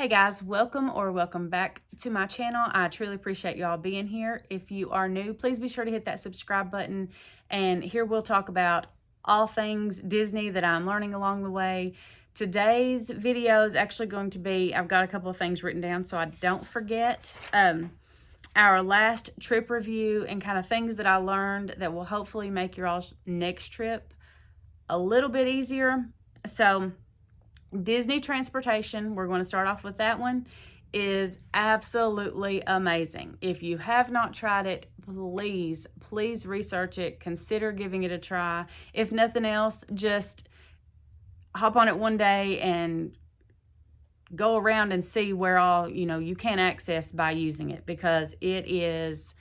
Hey guys, welcome back to my channel. I truly appreciate y'all being here. If you are new, please be sure to hit that subscribe button. And here we'll talk about all things Disney that I'm learning along the way. Today's video is actually going to be, I've got a couple of things written down so I don't forget. Our last trip review and kind of things that I learned that will hopefully make your all's next trip a little bit easier. So Disney transportation, we're going to start off with that one, is absolutely amazing. If you have not tried it, please research it. Consider giving it a try. If nothing else, just hop on it one day and go around and see where all, you can access by using it, because it's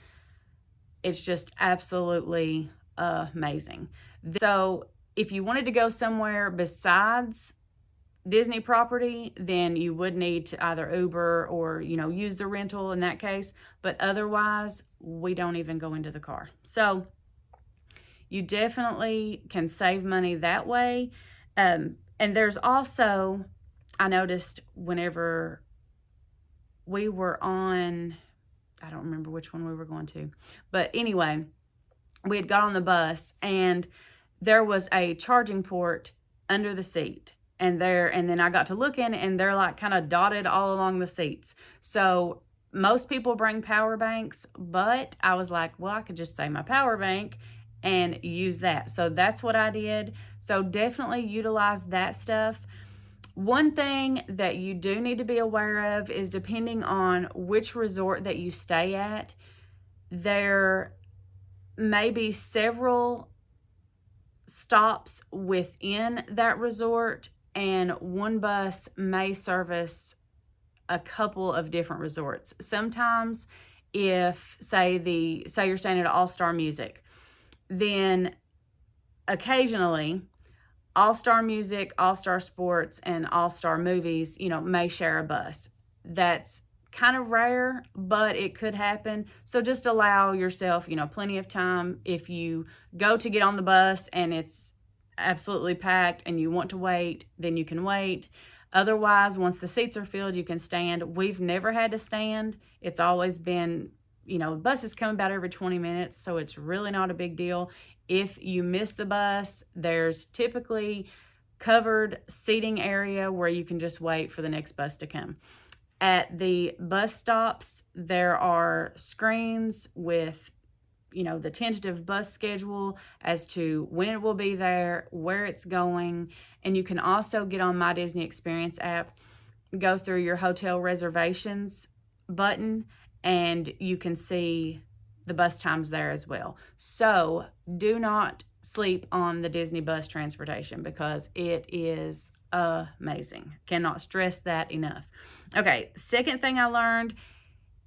just absolutely amazing. So if you wanted to go somewhere besides Disney property, then you would need to either Uber or, use the rental in that case. But otherwise, we don't even go into the car. So you definitely can save money that way. And there's also, I noticed whenever we were on, I don't remember which one we were going to, but anyway, we had got on the bus and there was a charging port under the seat. And then I got to looking, and they're like kind of dotted all along the seats. So most people bring power banks, but I was like, well, I could just say my power bank and use that. So that's what I did. So definitely utilize that stuff. One thing that you do need to be aware of is, depending on which resort that you stay at, there may be several stops within that resort, and one bus may service a couple of different resorts. Sometimes if, say you're staying at All-Star Music, then occasionally All-Star Music, All-Star Sports, and All-Star Movies, may share a bus. That's kind of rare, but it could happen. So just allow yourself, plenty of time. If you go to get on the bus and it's absolutely packed and you want to wait, then you can wait. Otherwise, once the seats are filled, you can stand. We've never had to stand. It's always been, buses come about every 20 minutes, so it's really not a big deal. If you miss the bus, there's typically covered seating area where you can just wait for the next bus to come. At the bus stops, there are screens with, the tentative bus schedule as to when it will be there, where it's going. And you can also get on My Disney Experience app, go through your hotel reservations button, and you can see the bus times there as well. So do not sleep on the Disney bus transportation, because it is amazing. Cannot stress that enough. Okay, second thing I learned,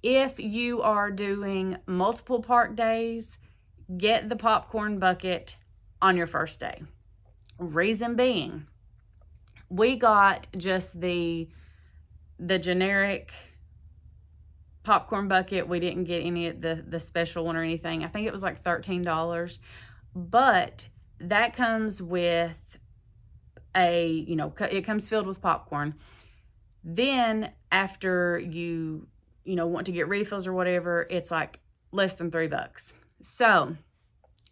if you are doing multiple park days, get the popcorn bucket on your first day. Reason being, we got just the generic popcorn bucket. We didn't get any of the special one or anything. I think it was like $13, but that comes with it comes filled with popcorn. Then after you want to get refills or whatever, it's like less than $3. So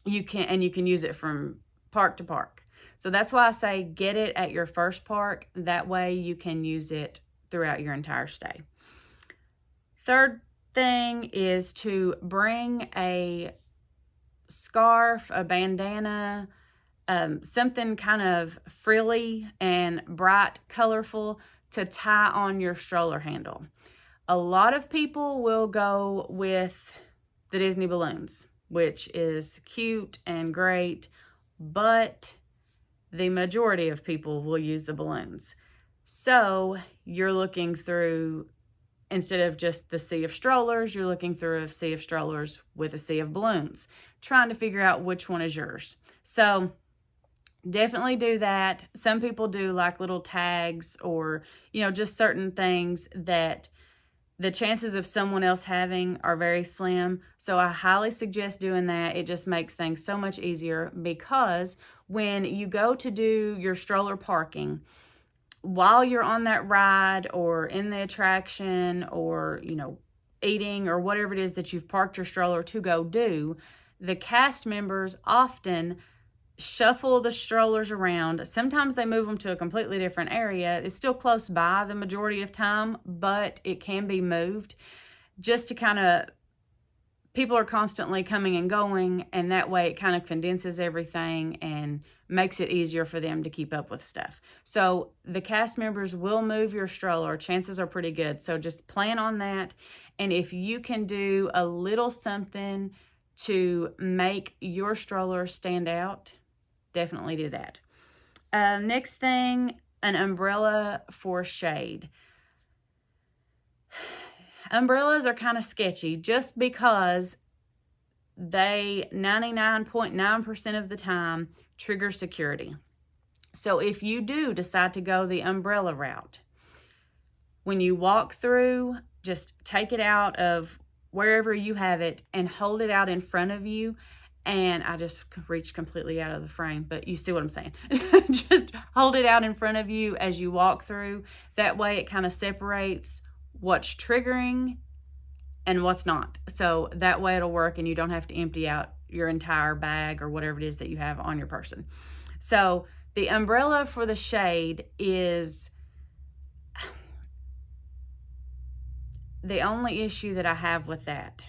you can use it from park to park. So that's why I say get it at your first park. That way you can use it throughout your entire stay. Third thing is to bring a scarf, a bandana, something kind of frilly and bright, colorful to tie on your stroller handle. A lot of people will go with the Disney balloons, which is cute and great, but the majority of people will use the balloons. So you're looking through, instead of just the sea of strollers, you're looking through a sea of strollers with a sea of balloons, trying to figure out which one is yours. So definitely do that. Some people do like little tags or, just certain things that the chances of someone else having are very slim. So I highly suggest doing that. It just makes things so much easier, because when you go to do your stroller parking, while you're on that ride or in the attraction or, eating or whatever it is that you've parked your stroller to go do, the cast members often shuffle the strollers around. Sometimes they move them to a completely different area. It's still close by the majority of time, but it can be moved just to kind of, people are constantly coming and going, and that way it kind of condenses everything and makes it easier for them to keep up with stuff. So the cast members will move your stroller. Chances are pretty good. So just plan on that. And if you can do a little something to make your stroller stand out, definitely do that. Next thing, an umbrella for shade. Umbrellas are kind of sketchy just because they 99.9% of the time trigger security. So if you do decide to go the umbrella route, when you walk through, just take it out of wherever you have it and hold it out in front of you. And I just reached completely out of the frame, but you see what I'm saying. Just hold it out in front of you as you walk through. That way it kind of separates what's triggering and what's not. So that way it'll work and you don't have to empty out your entire bag or whatever it is that you have on your person. So the umbrella for the shade is the only issue that I have with that.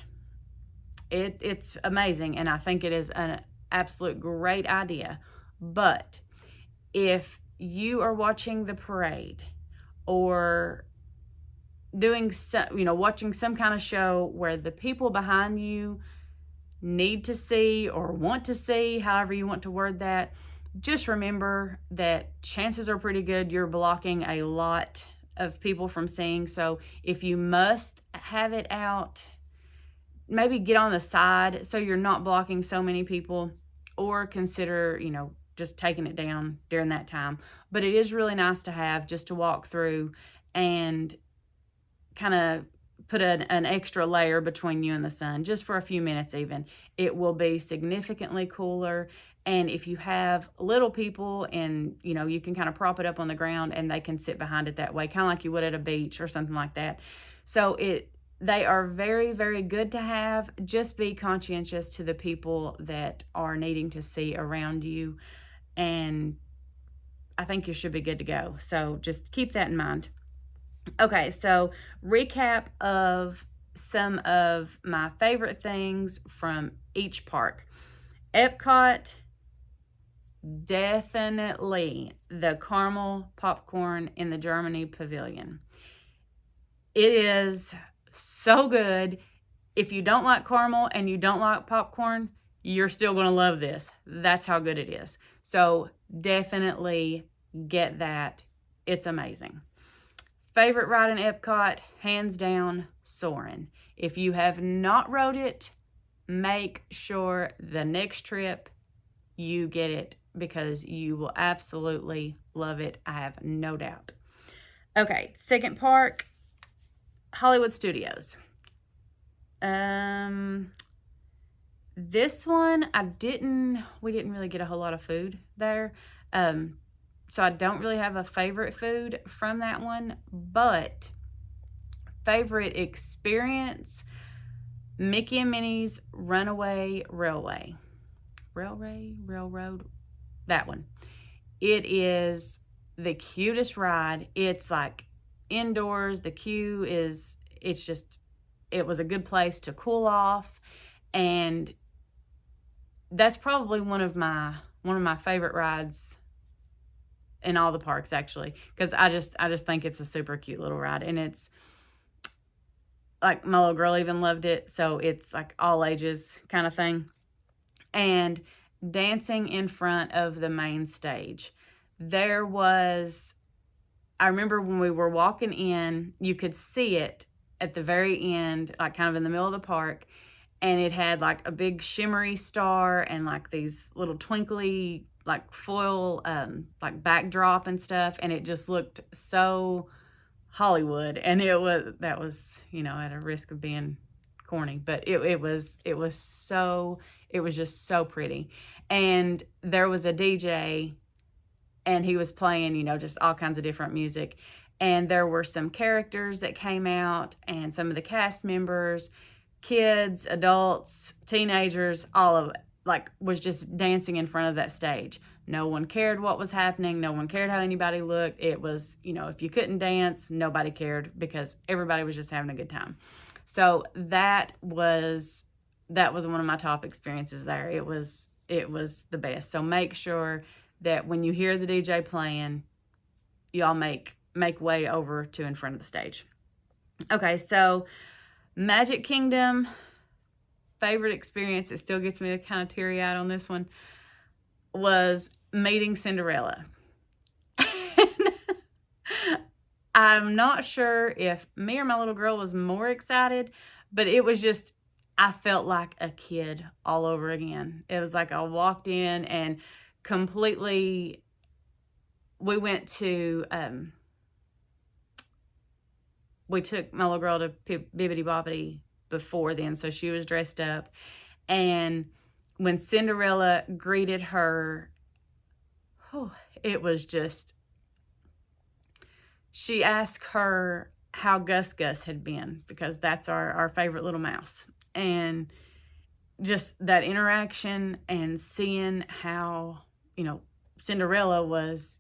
It's amazing, and I think it is an absolute great idea. But if you are watching the parade or doing watching some kind of show where the people behind you need to see or want to see, however you want to word that, just remember that chances are pretty good you're blocking a lot of people from seeing. So if you must have it out, maybe get on the side so you're not blocking so many people, or consider, just taking it down during that time. But it is really nice to have just to walk through and kind of put an extra layer between you and the sun, just for a few minutes even. It will be significantly cooler. And if you have little people and, you can kind of prop it up on the ground and they can sit behind it that way, kind of like you would at a beach or something like that. So they are very, very good to have. Just be conscientious to the people that are needing to see around you. And I think you should be good to go. So just keep that in mind. Okay, so recap of some of my favorite things from each park. Epcot, definitely the caramel popcorn in the Germany pavilion. It is so good. If you don't like caramel and you don't like popcorn, you're still going to love this. That's how good it is. So definitely get that. It's amazing. Favorite ride in Epcot, hands down, Soarin'. If you have not rode it, make sure the next trip you get it, because you will absolutely love it. I have no doubt. Okay, second park, Hollywood Studios. This one, we didn't really get a whole lot of food there. So I don't really have a favorite food from that one, but favorite experience, Mickey and Minnie's Runaway Railroad, that one. It is the cutest ride. It's like indoors. The queue is, it was a good place to cool off. And that's probably one of my favorite rides in all the parks, actually, because I just think it's a super cute little ride. And it's like, my little girl even loved it. So it's like all ages kind of thing. And dancing in front of the main stage. I remember when we were walking in, you could see it at the very end, like kind of in the middle of the park. And it had like a big shimmery star and like these little twinkly, like foil, like backdrop and stuff. And it just looked so Hollywood. And that was, at a risk of being corny, but it was just so pretty. And there was a DJ and he was playing, just all kinds of different music. And there were some characters that came out, and some of the cast members, kids, adults, teenagers, all of it, like, was just dancing in front of that stage. No one cared what was happening. No one cared how anybody looked. It was, if you couldn't dance, nobody cared, because everybody was just having a good time. So that was one of my top experiences there. It was the best. So make sure that when you hear the DJ playing, y'all make way over to in front of the stage. Okay, so Magic Kingdom, favorite experience, it still gets me kind of teary-eyed on this one, was meeting Cinderella. I'm not sure if me or my little girl was more excited, but it was just, I felt like a kid all over again. It was like I walked in and completely, we went to, we took my little girl to Bibbidi Bobbidi before then, so she was dressed up. And when Cinderella greeted her, it was just, she asked her how Gus had been, because that's our favorite little mouse. And just that interaction and seeing how, Cinderella was,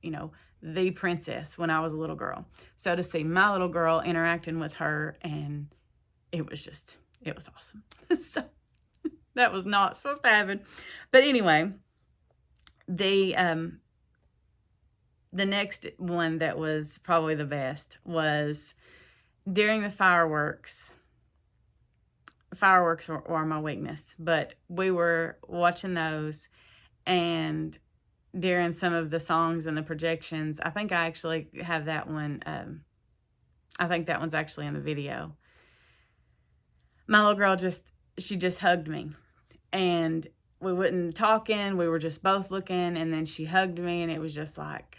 the princess when I was a little girl. So to see my little girl interacting with her, and it was awesome. So that was not supposed to happen. But anyway, the next one that was probably the best was during the fireworks. Fireworks are my weakness, but we were watching those, and during some of the songs and the projections, I think I actually have that one. I think that one's actually in the video. My little girl she just hugged me, and we wasn't talking. We were just both looking, and then she hugged me, and it was just like,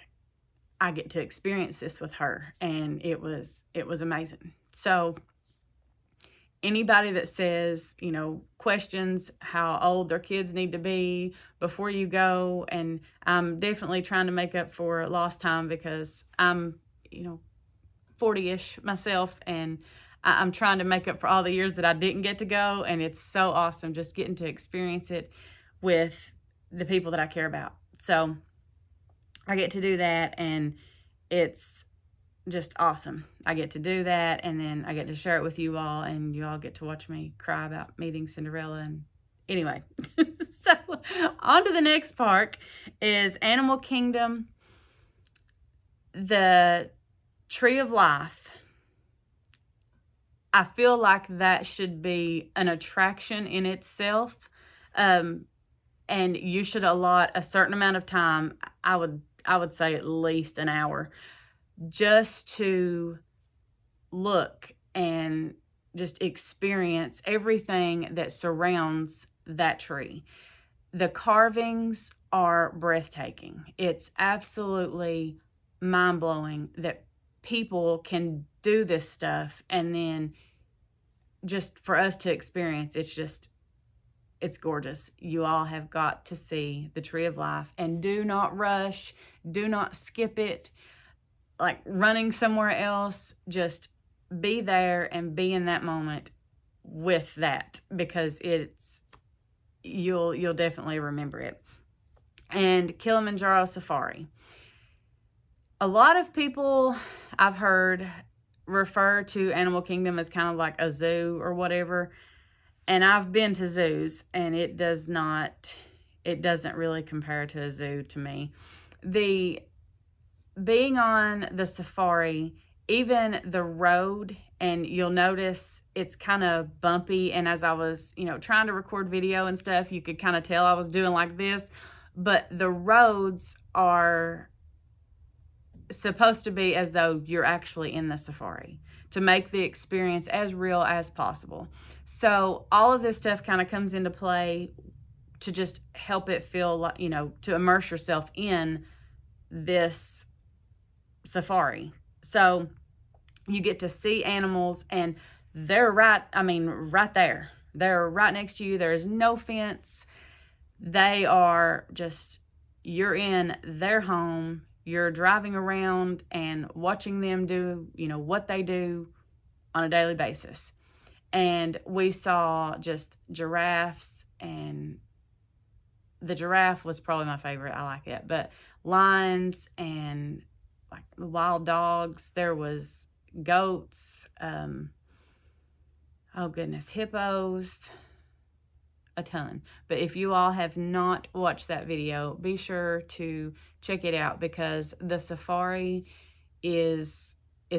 I get to experience this with her, and it was amazing. So anybody that says, questions how old their kids need to be before you go, and I'm definitely trying to make up for lost time, because I'm, 40-ish myself, and I'm trying to make up for all the years that I didn't get to go, and it's so awesome just getting to experience it with the people that I care about. So I get to do that, and it's just awesome. I get to do that, and then I get to share it with you all, and you all get to watch me cry about meeting Cinderella. And anyway, so on to the next park is Animal Kingdom. The Tree of Life. I feel like that should be an attraction in itself, and you should allot a certain amount of time. I would say at least an hour, just to look and just experience everything that surrounds that tree. The carvings are breathtaking. It's absolutely mind-blowing that people can do this stuff, and then just for us to experience, it's gorgeous. You all have got to see the Tree of Life, and do not rush, do not skip it like running somewhere else. Just be there and be in that moment with that, because you'll definitely remember it. And Kilimanjaro Safari. A lot of people I've heard refer to Animal Kingdom as kind of like a zoo or whatever. And I've been to zoos, and it doesn't really compare to a zoo to me. Being on the safari, even the road, and you'll notice it's kind of bumpy. And as I was, trying to record video and stuff, you could kind of tell I was doing like this. But the roads are supposed to be as though you're actually in the safari, to make the experience as real as possible. So all of this stuff kind of comes into play to just help it feel like, to immerse yourself in this safari. So you get to see animals, and they're right there. They're right next to you. There is no fence. They are just, you're in their home. you're driving around and watching them do, you know, what they do on a daily basis. And we saw just giraffes, and the giraffe was probably my favorite. I like it. But lions and like the wild dogs. There was goats. Oh goodness, hippos. A ton. But if you all have not watched that video, be sure to check it out, because the safari it's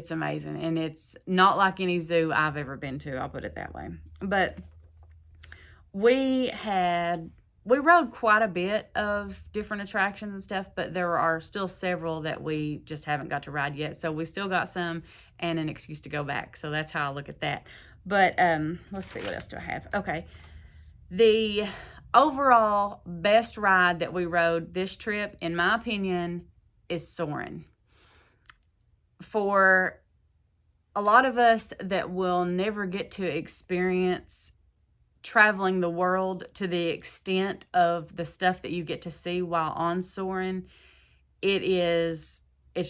amazing, and it's not like any zoo I've ever been to, I'll put it that way. But we rode quite a bit of different attractions and stuff, but there are still several that we just haven't got to ride yet. So we still got some and an excuse to go back. So that's how I look at that. But let's see, what else do I have? Okay. The overall best ride that we rode this trip, in my opinion, is soaring. For a lot of us that will never get to experience traveling the world to the extent of the stuff that you get to see while on soaring, it's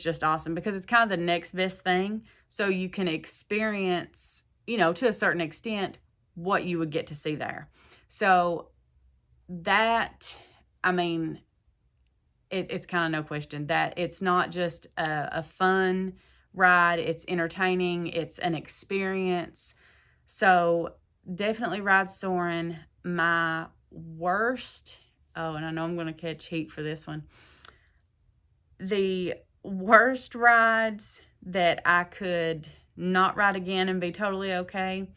just awesome, because it's kind of the next best thing. So you can experience, you know, to a certain extent, what you would get to see there. So that, I mean, it's kind of no question that it's not just a fun ride. It's entertaining. It's an experience. So definitely ride soaring. My worst, oh, and I know I'm going to catch heat for this one. The worst rides that I could not ride again and be totally okay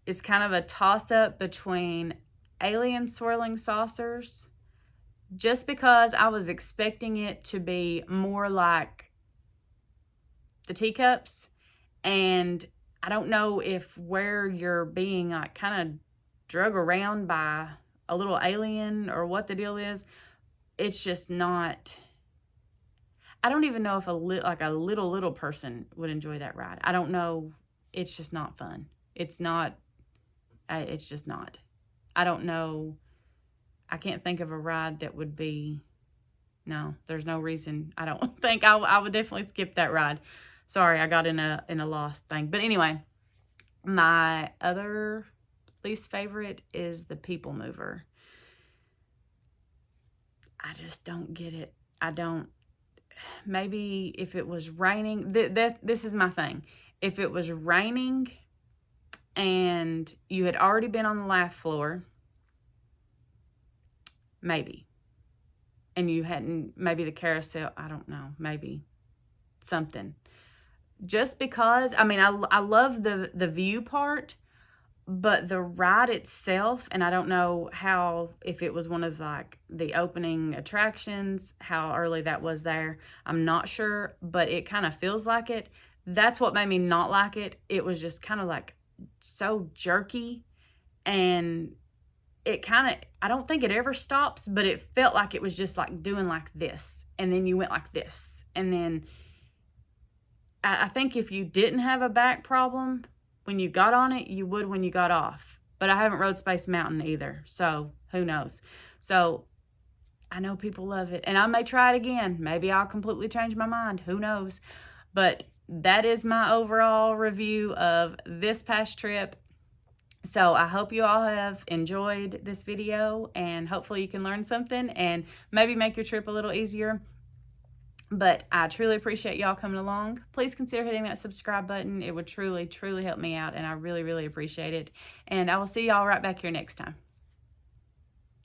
is kind of a toss-up between alien swirling saucers, just because I was expecting it to be more like the teacups, and I don't know if where you're being like kind of drug around by a little alien or what the deal is. It's just not, I don't even know if a little person would enjoy that ride. I don't know. It's just not fun. It's just not. I don't know. I can't think of a ride that would be, no, there's no reason. I don't think I would definitely skip that ride. Sorry, I got in a lost thing. But anyway, my other least favorite is the People Mover. I just don't get it. I don't. Maybe if it was raining, this is my thing. If it was raining and you had already been on the laugh floor, maybe. And you hadn't, maybe the carousel, I don't know, maybe something. Just because, I mean, I love the view part, but the ride itself, and I don't know how, if it was one of like the opening attractions, how early that was there, I'm not sure, but it kind of feels like it. That's what made me not like it. It was just kind of like so jerky, and it kind of, I don't think it ever stops, but it felt like it was just like doing like this, and then you went like this, and then I think if you didn't have a back problem when you got on it, you would when you got off. But I haven't rode Space Mountain either, so who knows. So I know people love it, and I may try it again. Maybe I'll completely change my mind. Who knows? But that is my overall review of this past trip. So I hope you all have enjoyed this video, and hopefully you can learn something and maybe make your trip a little easier. But I truly appreciate y'all coming along. Please consider hitting that subscribe button. It would truly, truly help me out, and I really, really appreciate it. And I will see y'all right back here next time.